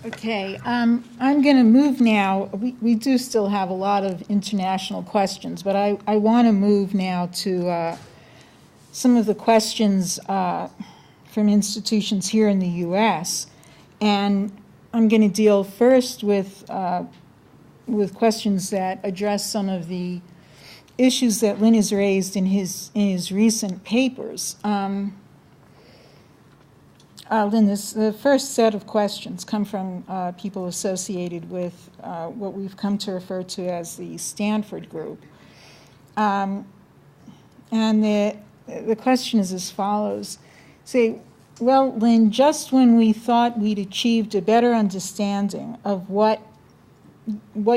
Okay, I'm going to move now. We do still have a lot of international questions, but I want to move now to some of the questions from institutions here in the U.S. And I'm going to deal first with questions that address some of the issues that Lynn has raised in his recent papers. Lynn, the first set of questions come from people associated with what we've come to refer to as the Stanford Group. And the question is as follows. Say, well, Lynn, just when we thought we'd achieved a better understanding of what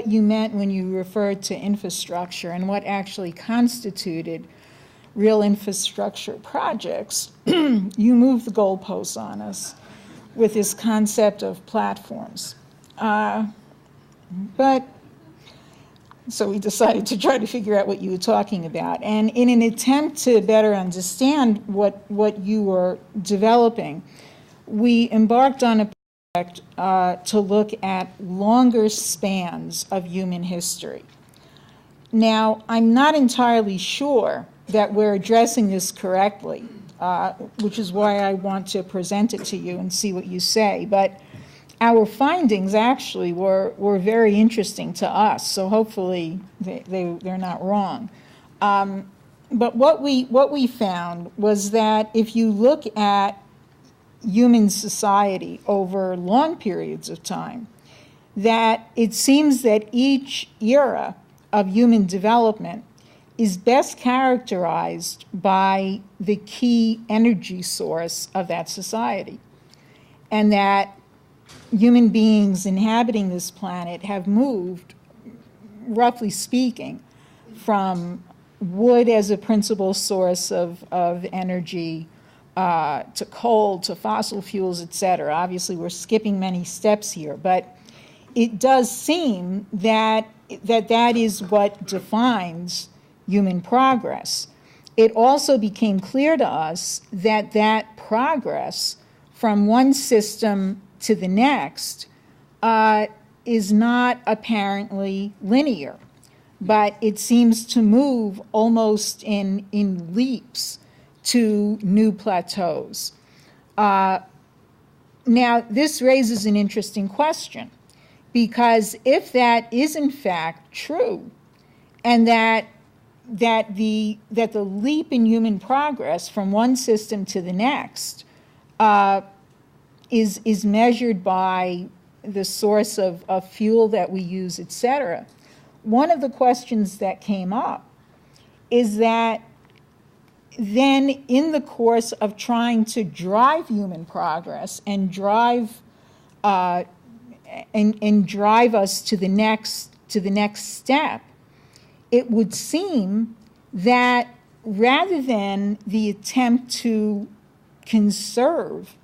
you meant when you referred to infrastructure and what actually constituted real infrastructure projects, you moved the goalposts on us with this concept of platforms. So we decided to try to figure out what you were talking about. And in an attempt to better understand what you were developing, we embarked on a project to look at longer spans of human history. Now, I'm not entirely sure that we're addressing this correctly, which is why I want to present it to you and see what you say. But our findings actually were very interesting to us, so hopefully they're not wrong. But what we found was that if you look at human society over long periods of time, that it seems that each era of human development is best characterized by the key energy source of that society, and that human beings inhabiting this planet have moved, roughly speaking, from wood as a principal source of energy to coal, to fossil fuels, et cetera. Obviously, we're skipping many steps here, but it does seem that is what defines human progress. It also became clear to us that progress from one system to the next is not apparently linear, but it seems to move almost in leaps to new plateaus. Now, this raises an interesting question, because if that is in fact true, and that the leap in human progress from one system to the next is measured by the source of fuel that we use, et cetera, one of the questions that came up is that then in the course of trying to drive human progress and drive us to the next step, it would seem that rather than the attempt to conserve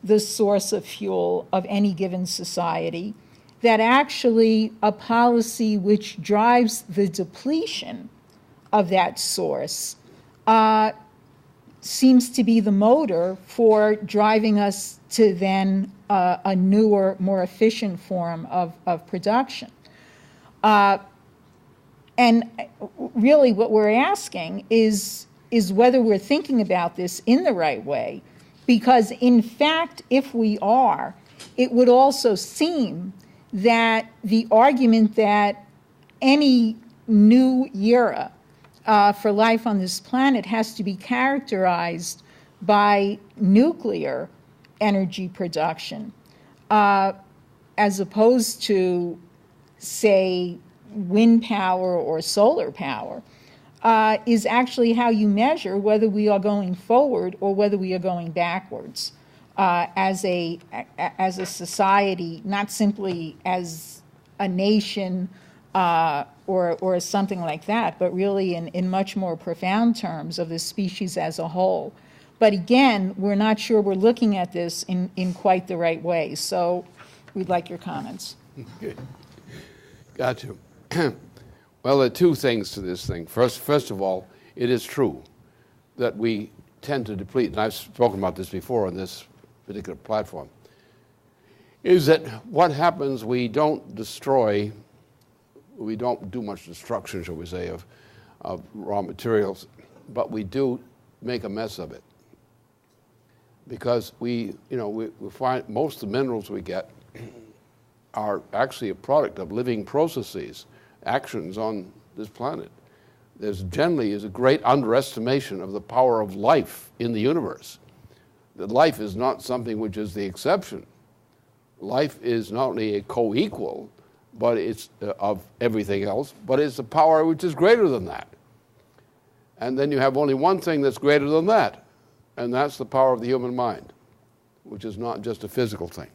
the source of fuel of any given society, that actually a policy which drives the depletion of that source seems to be the motor for driving us to then a newer, more efficient form of production. And really what we're asking is whether we're thinking about this in the right way, because in fact, if we are, it would also seem that the argument that any new era for life on this planet has to be characterized by nuclear energy production, as opposed to, say, wind power or solar power, is actually how you measure whether we are going forward or whether we are going backwards as a society, not simply as a nation or something like that, but really in much more profound terms of the species as a whole. But again, we're not sure we're looking at this in quite the right way. So we'd like your comments. Good. Got you. Well, there are two things to this thing. First of all, it is true that we tend to deplete, and I've spoken about this before on this particular platform. is that what happens, we don't destroy, we don't do much destruction, shall we say, of raw materials, but we do make a mess of it. Because we find most of the minerals we get are actually a product of living processes, actions on this planet. There's generally is a great underestimation of the power of life in the universe. That life is not something which is the exception. Life is not only a co-equal, but it's of everything else, but it's a power which is greater than that. And then you have only one thing that's greater than that, and that's the power of the human mind, which is not just a physical thing.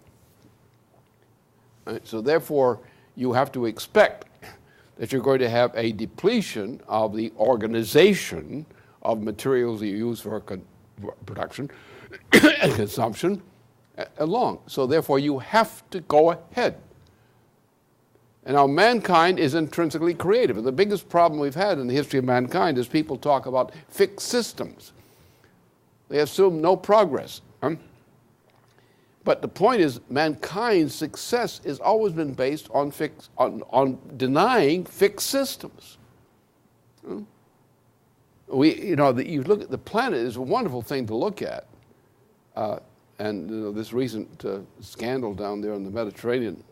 Right? So therefore, you have to expect that you're going to have a depletion of the organization of materials that you use for production and consumption along. So therefore, you have to go ahead. And now mankind is intrinsically creative. And the biggest problem we've had in the history of mankind is people talk about fixed systems. They assume no progress. But the point is, mankind's success has always been based on denying fixed systems. You look at the planet is a wonderful thing to look at. And this recent scandal down there in the Mediterranean,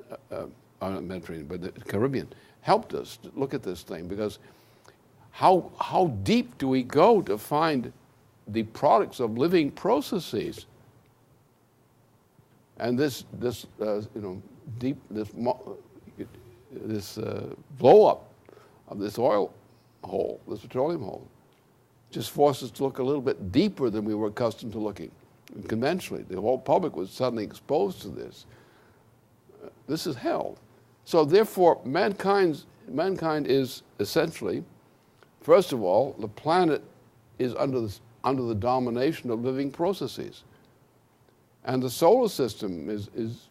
not Mediterranean, but the Caribbean, helped us to look at this thing, because how deep do we go to find the products of living processes? And this blow up of this oil hole, this petroleum hole, just forced us to look a little bit deeper than we were accustomed to looking. And conventionally, the whole public was suddenly exposed to this. This is hell. So therefore, mankind is essentially, first of all, the planet is under the domination of living processes. And the solar system is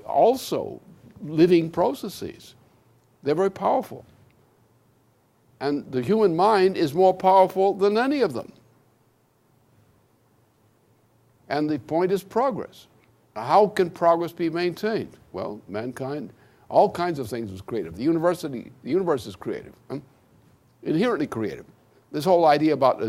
also living processes. They're very powerful. And the human mind is more powerful than any of them. And the point is progress. How can progress be maintained? Well, mankind, all kinds of things is creative. The universe is creative, inherently creative. This whole idea about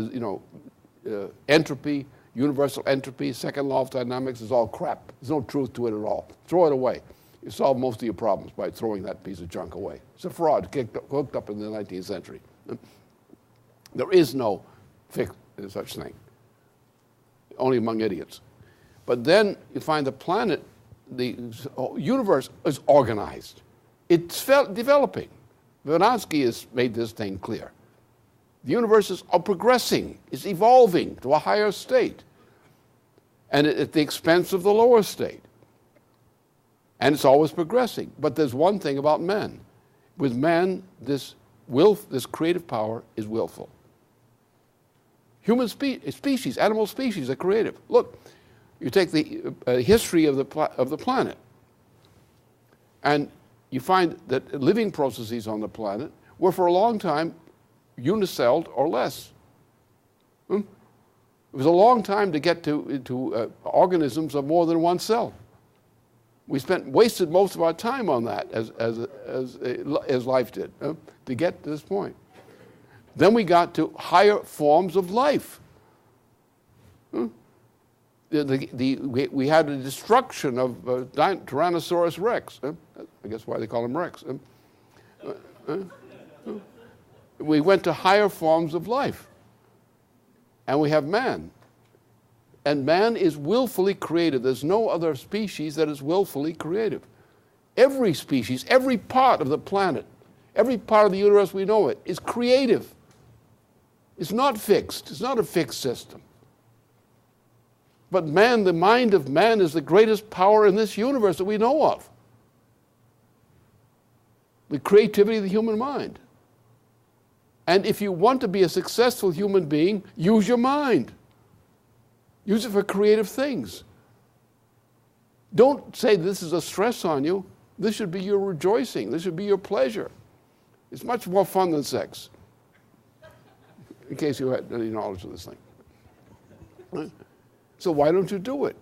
entropy, universal entropy, second law of dynamics is all crap. There's no truth to it at all. Throw it away. You solve most of your problems by throwing that piece of junk away. It's a fraud hooked up in the 19th century. There is no such thing, only among idiots. But then you find the planet, the universe is organized. It's developing. Vernadsky has made this thing clear. The universe is progressing, it's evolving to a higher state, and at the expense of the lower state. And it's always progressing. But there's one thing about man. With man, this creative power is willful. Human species, animal species are creative. Look, you take the history of the planet, and you find that living processes on the planet were for a long time unicelled or less. It was a long time to get to organisms of more than one cell. We wasted most of our time on that, as life did, to get to this point. Then we got to higher forms of life. We had a destruction of Tyrannosaurus rex. I guess why they call him Rex. We went to higher forms of life. And we have man. And man is willfully creative. There's no other species that is willfully creative. Every species, every part of the planet, every part of the universe we know it, is creative. It's not fixed. It's not a fixed system. But man, the mind of man is the greatest power in this universe that we know of. The creativity of the human mind. And if you want to be a successful human being, use your mind. Use it for creative things. Don't say this is a stress on you. This should be your rejoicing. This should be your pleasure. It's much more fun than sex. In case you had any knowledge of this thing. Right? So why don't you do it?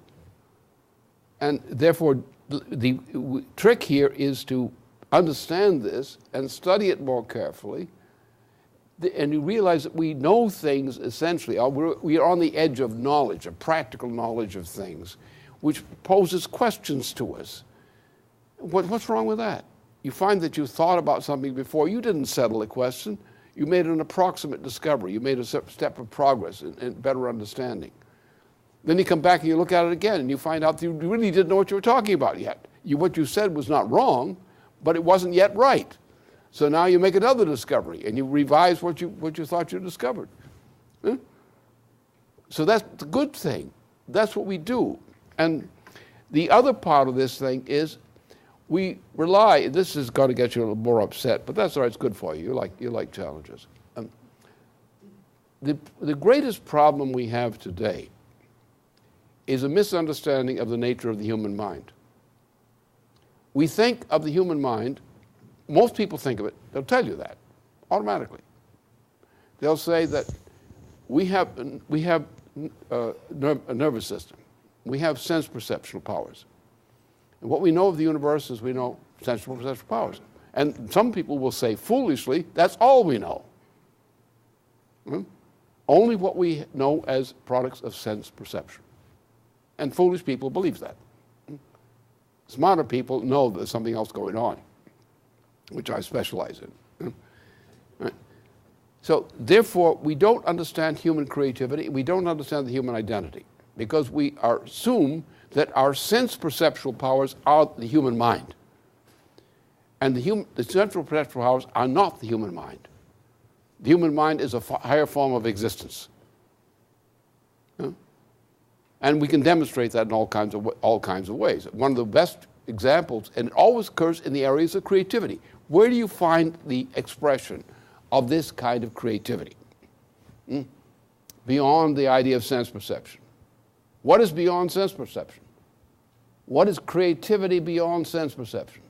And therefore, the trick here is to understand this and study it more carefully, and you realize that we know things essentially. We are on the edge of knowledge, of practical knowledge of things, which poses questions to us. What's wrong with that? You find that you thought about something before. You didn't settle a question. You made an approximate discovery. You made a step of progress in better understanding. Then you come back and you look at it again, and you find out that you really didn't know what you were talking about yet. What you said was not wrong, but it wasn't yet right. So now you make another discovery, and you revise what you thought you discovered. So that's the good thing. That's what we do. And the other part of this thing is we rely. This is going to get you a little more upset, but that's all right. It's good for you. You like challenges. The greatest problem we have today is a misunderstanding of the nature of the human mind. We think of the human mind, most people think of it, they'll tell you that automatically. They'll say that we have a nervous system. We have sense perceptual powers. And what we know of the universe is we know sense perceptual powers. And some people will say foolishly, that's all we know. Only what we know as products of sense perception. And foolish people believe that. Smarter people know there's something else going on, which I specialize in. Right? So therefore, we don't understand human creativity. We don't understand the human identity because we assume that our sense perceptual powers are the human mind. And the central perceptual powers are not the human mind. The human mind is a higher form of existence. And we can demonstrate that in all kinds of ways. One of the best examples, and it always occurs in the areas of creativity. Where do you find the expression of this kind of creativity? Beyond the idea of sense perception. What is beyond sense perception? What is creativity beyond sense perception?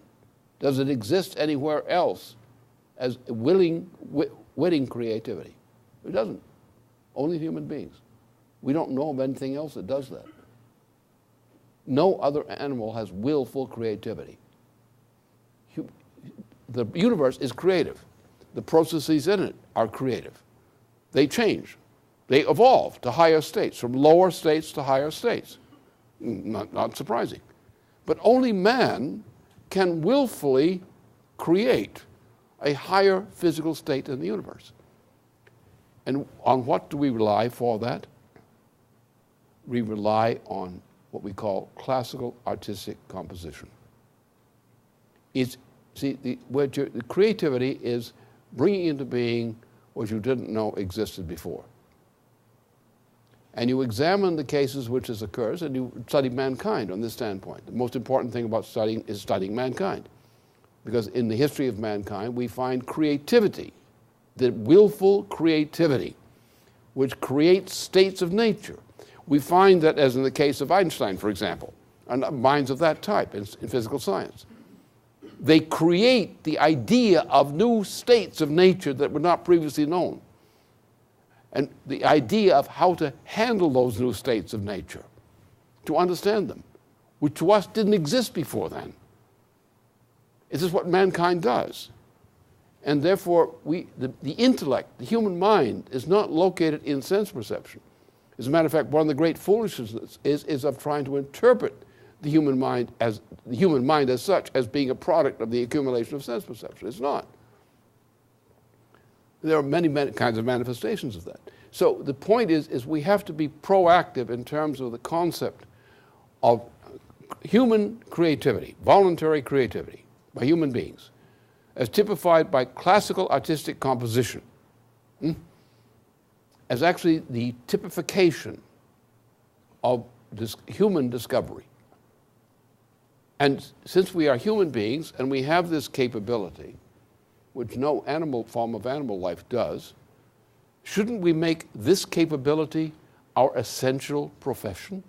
Does it exist anywhere else as witting creativity? It doesn't. Only human beings. We don't know of anything else that does that. No other animal has willful creativity. The universe is creative. The processes in it are creative. They change. They evolve to higher states, from lower states to higher states. Not surprising. But only man can willfully create a higher physical state in the universe. And on what do we rely for that? We rely on what we call classical artistic composition. The creativity is bringing into being what you didn't know existed before. And you examine the cases which this occurs, and you study mankind on this standpoint. The most important thing about studying is studying mankind. Because in the history of mankind, we find creativity, the willful creativity, which creates states of nature. We find that, as in the case of Einstein, for example, and minds of that type in physical science. They create the idea of new states of nature that were not previously known. And the idea of how to handle those new states of nature, to understand them, which to us didn't exist before then. This is what mankind does. And therefore, the intellect, the human mind, is not located in sense perception. As a matter of fact, one of the great foolishness is of trying to interpret the human mind as such as being a product of the accumulation of sense perception. It's not. There are many kinds of manifestations of that. So the point is we have to be proactive in terms of the concept of human creativity, voluntary creativity by human beings, as typified by classical artistic composition, as actually the typification of this human discovery. And since we are human beings and we have this capability, which no form of animal life does, shouldn't we make this capability our essential profession?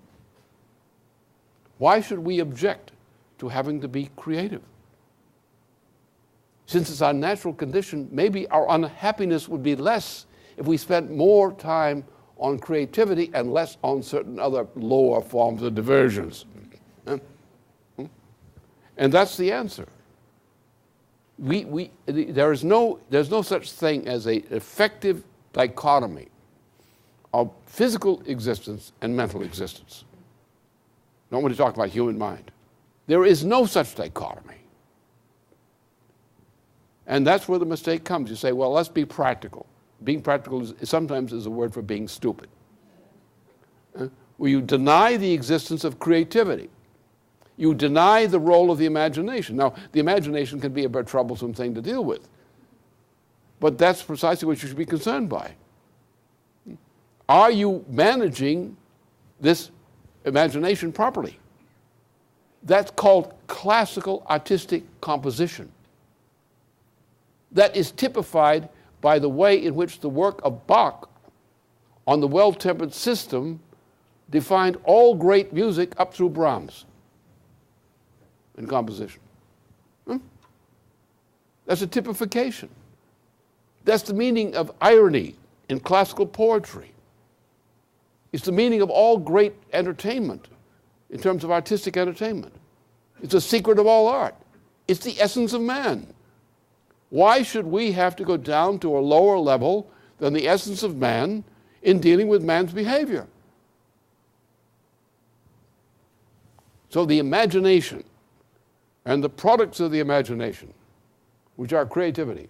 Why should we object to having to be creative? Since it's our natural condition, maybe our unhappiness would be less if we spent more time on creativity and less on certain other lower forms of diversions. And that's the answer. There's no such thing as an effective dichotomy of physical existence and mental existence. Not when you talk about human mind. There is no such dichotomy. And that's where the mistake comes. You say, well, let's be practical. Being practical sometimes is a word for being stupid. Where you deny the existence of creativity. You deny the role of the imagination. Now, the imagination can be a very troublesome thing to deal with. But that's precisely what you should be concerned by. Are you managing this imagination properly? That's called classical artistic composition. That is typified by the way in which the work of Bach on the well-tempered system defined all great music up through Brahms in composition. That's a typification. That's the meaning of irony in classical poetry. It's the meaning of all great entertainment in terms of artistic entertainment. It's the secret of all art. It's the essence of man. Why should we have to go down to a lower level than the essence of man in dealing with man's behavior? So the imagination and the products of the imagination, which are creativity,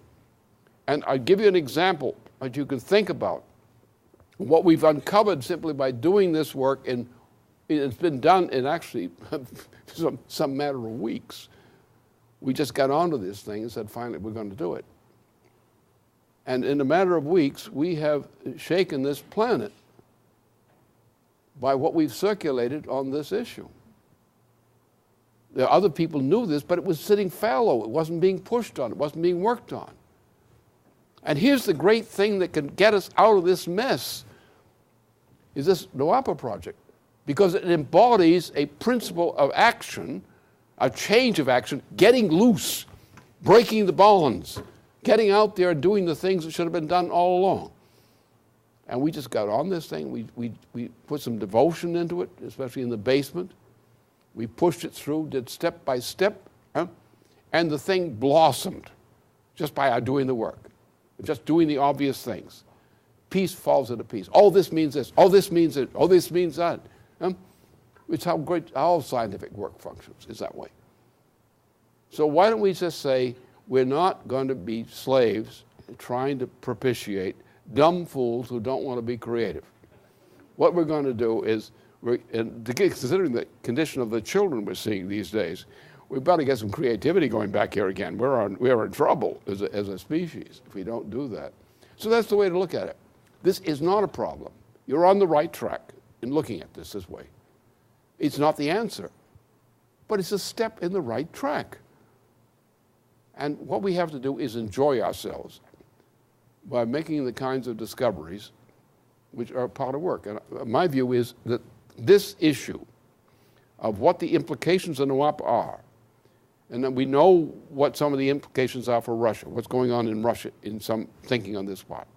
and I'll give you an example that you can think about. What we've uncovered simply by doing this work, and it's been done in actually some matter of weeks. We just got onto this thing and said, finally, we're going to do it. And in a matter of weeks, we have shaken this planet by what we've circulated on this issue. There are other people knew this, but it was sitting fallow. It wasn't being pushed on. It wasn't being worked on. And here's the great thing that can get us out of this mess, is this NOAPA project, because it embodies a principle of action, a change of action, getting loose, breaking the bonds, getting out there and doing the things that should have been done all along. And we just got on this thing. We put some devotion into it, especially in the basement. We pushed it through, did step by step, and the thing blossomed just by our doing the work, just doing the obvious things. Piece falls into piece. Oh, this means this. Oh, this means it. Oh, this means that. It's how great all scientific work functions, is that way. So why don't we just say we're not going to be slaves trying to propitiate dumb fools who don't want to be creative. What we're going to do is, considering the condition of the children we're seeing these days, we've got to get some creativity going back here again. We're in trouble as a species if we don't do that. So that's the way to look at it. This is not a problem. You're on the right track in looking at this way. It's not the answer, but it's a step in the right track. And what we have to do is enjoy ourselves by making the kinds of discoveries which are part of work. And my view is that this issue of what the implications of NOAP are, and then we know what some of the implications are for Russia, what's going on in Russia in some thinking on this part.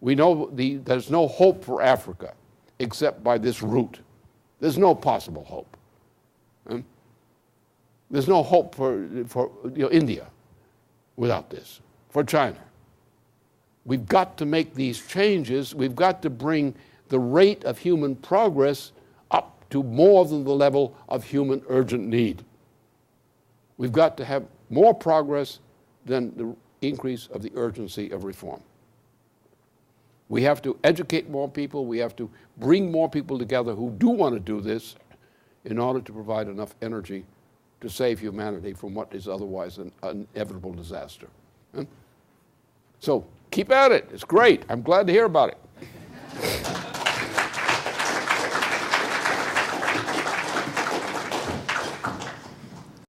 We know there's no hope for Africa except by this route. There's no possible hope. There's no hope for India without this, for China. We've got to make these changes. We've got to bring the rate of human progress up to more than the level of human urgent need. We've got to have more progress than the increase of the urgency of reform. We have to educate more people. We have to bring more people together who do want to do this in order to provide enough energy to save humanity from what is otherwise an inevitable disaster. So keep at it. It's great. I'm glad to hear about it.